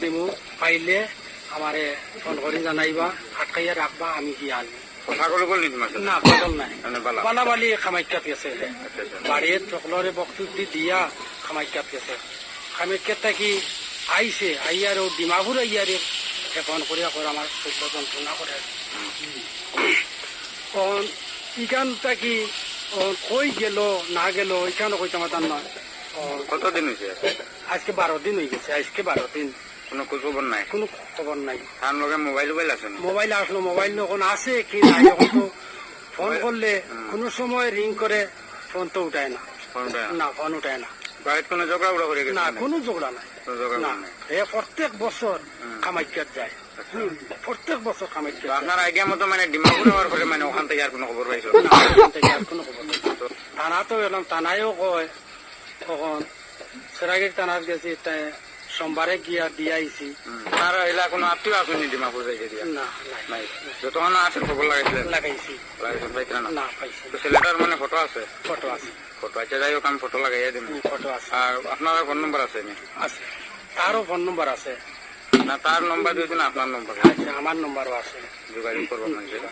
দিমু পাইলে আমারে ফোন করে জানাইবা আটকাইয়া রাখবা আমি গিয়ে আনবো। ছাগল বললি তোমার না পাগল নাই বালা বালাবালি খামাইকা পেয়েছে বাড়ির সকলরে বক্তব্য দিয়া খামাইকা পেয়েছে খামাইকা থাকি আইছে আইয়ার ও ডিমাপুর আইয়ারে ফোন করিয়া করে আমার শুদ্ধ যন্ত্রণা করে ইখান থাকি কই গেল না গেল এখানে কইতে আমার নয়। কতদিন হয়েছে আজকে 12 দিন হয়ে গেছে, আজকে 12 দিন কোনো খোঁজখবর নাই? কোনো খবর নাই। তার লগে মোবাইল আছে না? মোবাইল আসলো, মোবাইল এখন আছে কি নাই এখন তো ফোন করলে কোনো সময় রিং করে ফোন তো উঠায় না, না ফোন উঠায় না। বাড়িতে কোনো ঝগড়া উড়া করে গেছে না কোনো ঝগড়া নাই না। এ প্রত্যেক বছর কামাখ্যাত যায়, প্রত্যেক বছর কামাখ্যা। আপনার আইডিয়া মতো মানে ডিমাপুর হওয়ার পরে মানে ওখান থেকে আর কোনো খবর পাইছো না? ওখান থেকে আর কোনো খবর নাই। থানা তো এলাম, থানায়ও কয় তখন সেরাগির থানার গেছি, তাই সোমবারে গিয়া দিয়ে আইছি। আর এলা কোনো আত্মীয় আসেনি ডিমাপুর যাইতে দিয়া? না নাই। যতক্ষণ আসেন খবর লাগাইছিলেন? লাগাইছি। লাগাইছেন পাইছিলেন না? না পাইছি। তো ছেলেটার মানে ফটো আছে? ফটো আছে। ফটো আছে, যাই হোক আমি ফটো লাগাইয়া দিন। ফটো আছে। আর আপনার ফোন নম্বর আছে নি? আছে, তারও ফোন নম্বর আছে। না তার নম্বর দিয়েছেন, আপনার নম্বর আচ্ছা, আমার নম্বরও আছে, যোগাযোগ করবেন না সেটা।